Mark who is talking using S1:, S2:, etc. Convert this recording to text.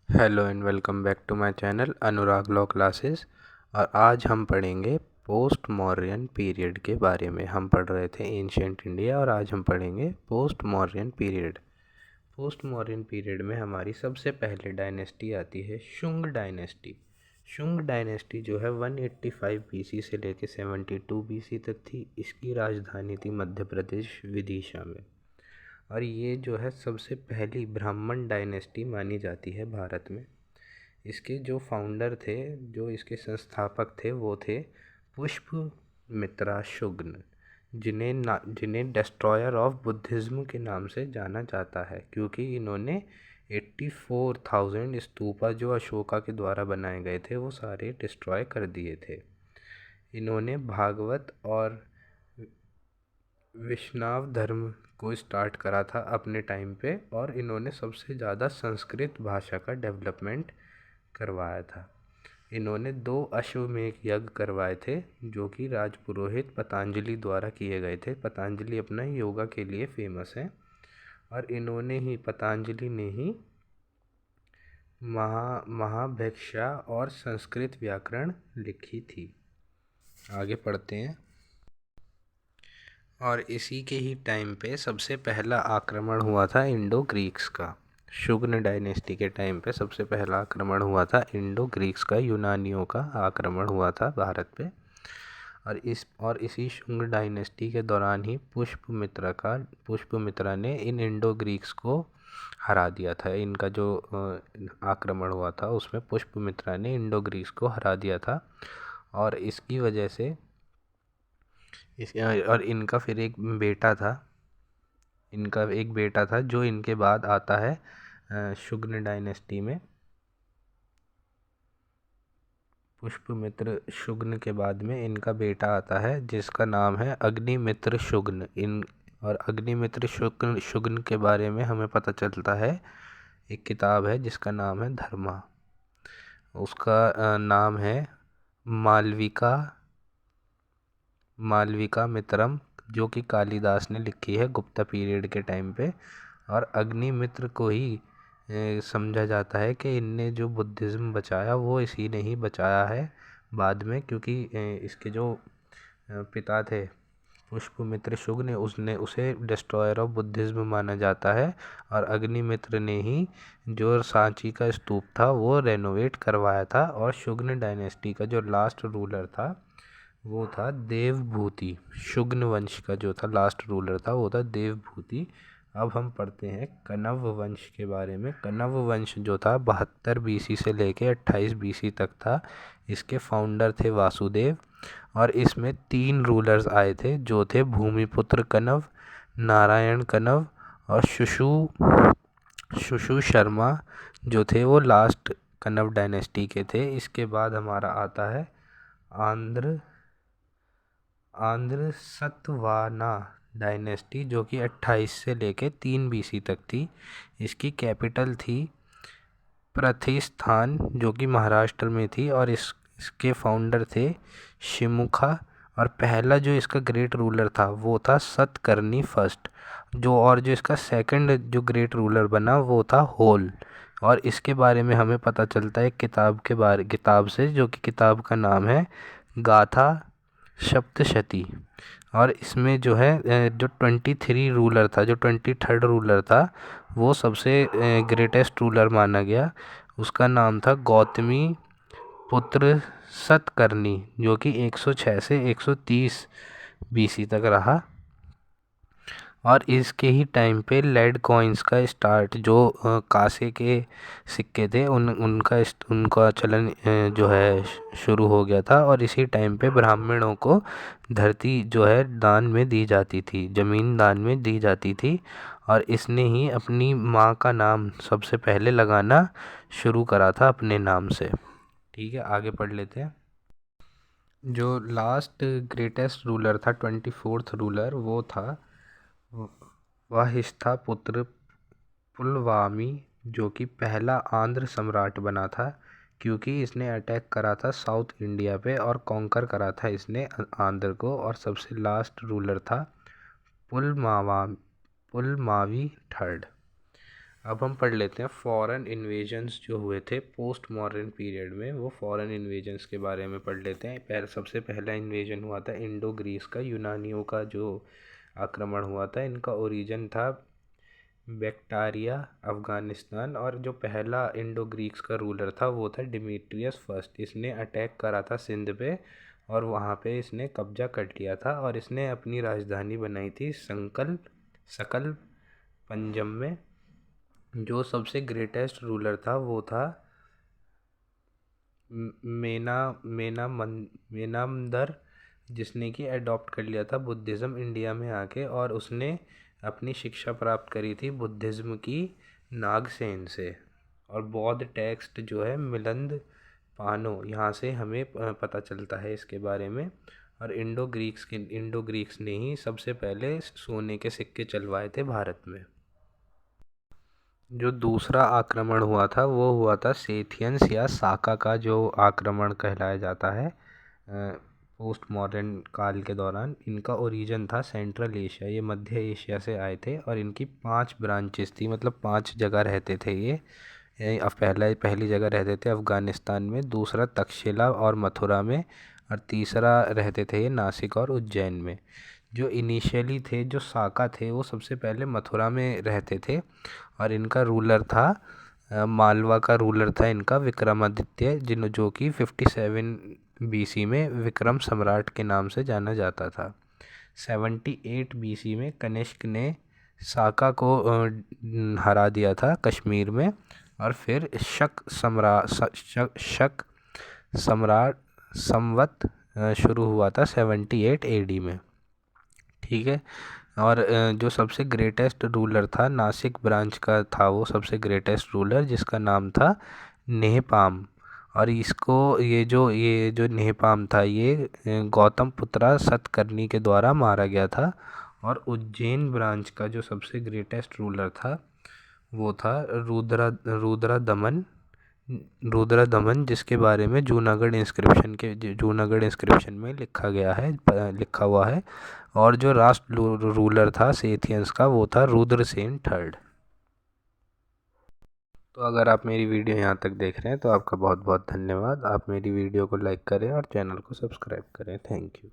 S1: Hello and welcome back to my channel Anurag law classes. और आज हम पढ़ेंगे पोस्ट मौर्यन पीरियड के बारे में। हम पढ़ रहे थे एंशियंट इंडिया और आज हम पढ़ेंगे post Mauryan period. Post Mauryan period में हमारी सबसे पहले डायनेस्टी आती है शुंग डायनेस्टी। शुंग डायनेस्टी जो है 185 बीसी से लेकर 72 बीसी तक थी। इसकी राजधानी थी मध्य प्रदेश विदिशा में। और ये जो है सबसे पहली ब्राह्मण डायनेस्टी मानी जाती है भारत में। इसके जो फाउंडर थे, जो इसके संस्थापक थे, वो थे पुष्पमित्रा शुंग, जिन्हें डिस्ट्रॉयर ऑफ बुद्धिज़्म के नाम से जाना जाता है, क्योंकि इन्होंने 84,000 स्तूपा जो अशोका के द्वारा बनाए गए थे वो सारे डिस्ट्रॉय कर दिए थे। इन्होंने भागवत और वैष्णव धर्म को स्टार्ट करा था अपने टाइम पे, और इन्होंने सबसे ज़्यादा संस्कृत भाषा का डेवलपमेंट करवाया था। इन्होंने 2 अश्वमेध यज्ञ करवाए थे जो कि राजपुरोहित पतंजलि द्वारा किए गए थे। पतंजलि अपना योगा के लिए फेमस है और इन्होंने ही, पतंजलि ने ही महाभिक्षा और संस्कृत व्याकरण लिखी थी। आगे पढ़ते हैं। और इसी के ही टाइम पे सबसे पहला आक्रमण हुआ था इंडो ग्रीक्स का। शुंग डायनेस्टी के टाइम पे सबसे पहला आक्रमण हुआ था इंडो ग्रीक्स का, यूनानियों का आक्रमण हुआ था भारत पे। और इसी शुंग डायनेस्टी के दौरान ही पुष्पमित्रा ने इन इंडो ग्रीक्स को हरा दिया था। इनका जो आक्रमण हुआ था उसमें पुष्पमित्रा ने इंडो ग्रीक्स को हरा दिया था। और इसकी वजह से और इनका फिर एक बेटा था जो इनके बाद आता है शुंग डायनेस्टी में। पुष्पमित्र शुंग के बाद में इनका बेटा आता है जिसका नाम है अग्निमित्र शुंग। और अग्निमित्र शुंग के बारे में हमें पता चलता है, एक किताब है जिसका नाम है धर्मा। उसका नाम है मालविका मित्रम, जो कि कालिदास ने लिखी है गुप्ता पीरियड के टाइम पे। और अग्निमित्र को ही समझा जाता है कि इनने जो बुद्धिज़्म बचाया वो इसी ने ही बचाया है बाद में, क्योंकि इसके जो पिता थे पुष्पमित्र शुंग ने उसे डिस्ट्रॉयर ऑफ बुद्धिज़्म माना जाता है। और अग्निमित्र ने ही जो सांची का स्तूप था वो रेनोवेट करवाया था। और शुंग डायनेस्टी का जो लास्ट रूलर था वो था देवभूति। शुंग वंश का जो था लास्ट रूलर था वो था देवभूति। अब हम पढ़ते हैं कण्व वंश के बारे में। कण्व वंश जो था 72 बीसी से लेके 28 बीसी तक था। इसके फाउंडर थे वासुदेव। और इसमें 3 रूलर्स आए थे जो थे भूमिपुत्र कण्व, नारायण कण्व और शुशु शर्मा, जो थे वो लास्ट कण्व डायनेस्टी के थे। इसके बाद हमारा आता है आंध्र सतवाहना डायनेस्टी, जो कि 28 से लेके 3 बीसी तक थी। इसकी कैपिटल थी प्रतिस्थान, जो कि महाराष्ट्र में थी। और इसके फाउंडर थे शिमुखा। और पहला जो इसका ग्रेट रूलर था वो था सतकर्णी फर्स्ट। जो इसका सेकंड जो ग्रेट रूलर बना वो था होल। और इसके बारे में हमें पता चलता है किताब से, जो कि किताब का नाम है गाथा सप्तशती। और इसमें जो है जो 23 रूलर था, जो 23rd रूलर था वो सबसे ग्रेटेस्ट रूलर माना गया। उसका नाम था गौतमी पुत्र सतकर्णी, जो कि 106 से 130 बीसी तक रहा। और इसके ही टाइम पे लेड कॉइन्स का स्टार्ट, जो कांसे के सिक्के थे उनका चलन जो है शुरू हो गया था। और इसी टाइम पे ब्राह्मणों को धरती जो है दान में दी जाती थी, ज़मीन दान में दी जाती थी। और इसने ही अपनी माँ का नाम सबसे पहले लगाना शुरू करा था अपने नाम से। ठीक है, आगे पढ़ लेते हैं। जो लास्ट ग्रेटेस्ट रूलर था, 24th रूलर, वो था वशिष्ठा पुत्र पुलवामी, जो कि पहला आंध्र सम्राट बना था, क्योंकि इसने अटैक करा था साउथ इंडिया पे और कॉन्कर करा था इसने आंध्र को। और सबसे लास्ट रूलर था पुलमावी थर्ड। अब हम पढ़ लेते हैं फॉरेन इन्वेजन्स जो हुए थे पोस्ट मॉडर्न पीरियड में, वो फॉरेन इन्वेजन्स के बारे में पढ़ लेते हैं। सबसे पहला इन्वेजन हुआ था इंडो ग्रीस का, यूनानियों का जो आक्रमण हुआ था। इनका ओरिजिन था बैक्ट्रिया, अफ़गानिस्तान। और जो पहला इंडो ग्रीक्स का रूलर था वो था डिमीट्रियस फर्स्ट। इसने अटैक करा था सिंध पे और वहाँ पे इसने कब्जा कर लिया था और इसने अपनी राजधानी बनाई थी सकल पंजम में। जो सबसे ग्रेटेस्ट रूलर था वो था मेना मेनामदर, जिसने कि अडॉप्ट कर लिया था बुद्धिज़्म इंडिया में आके, और उसने अपनी शिक्षा प्राप्त करी थी बुद्धिज़्म की नागसेन से। और बौद्ध टेक्स्ट जो है मिलिंद पानो, यहाँ से हमें पता चलता है इसके बारे में। और इंडो ग्रीक्स ने ही सबसे पहले सोने के सिक्के चलवाए थे भारत में। जो दूसरा आक्रमण हुआ था वो हुआ था सेथियंस या साका का, जो आक्रमण कहलाया जाता है पोस्ट मॉडर्न काल के दौरान। इनका ओरिजिन था सेंट्रल एशिया, ये मध्य एशिया से आए थे और इनकी 5 ब्रांचेस थी, मतलब 5 जगह रहते थे ये। अब पहली जगह रहते थे अफ़गानिस्तान में, दूसरा तक्षशिला और मथुरा में, और तीसरा रहते थे ये नासिक और उज्जैन में। जो इनिशियली थे, जो साका थे, वो सबसे पहले मथुरा में रहते थे और इनका रूलर था मालवा का रूलर था इनका विक्रमादित्य, जो कि 57 बीसी में विक्रम सम्राट के नाम से जाना जाता था। 78 बीसी में कनिष्क ने साका को हरा दिया था कश्मीर में। और फिर शक सम्राट संवत शुरू हुआ था 78 एडी में। ठीक है। और जो सबसे ग्रेटेस्ट रूलर था, नासिक ब्रांच का था वो सबसे ग्रेटेस्ट रूलर, जिसका नाम था नेहपाम। और ये जो नेहपाम था ये गौतम पुत्रा सतकर्णी के द्वारा मारा गया था। और उज्जैन ब्रांच का जो सबसे ग्रेटेस्ट रूलर था वो था रुद्रा दमन, जिसके बारे में जूनागढ़ इंस्क्रिप्शन में लिखा हुआ है। और जो राष्ट्र रूलर था सेथियंस का वो था रुद्रसेन थर्ड। तो अगर आप मेरी वीडियो यहाँ तक देख रहे हैं तो आपका बहुत बहुत धन्यवाद। आप मेरी वीडियो को लाइक करें और चैनल को सब्सक्राइब करें। Thank you.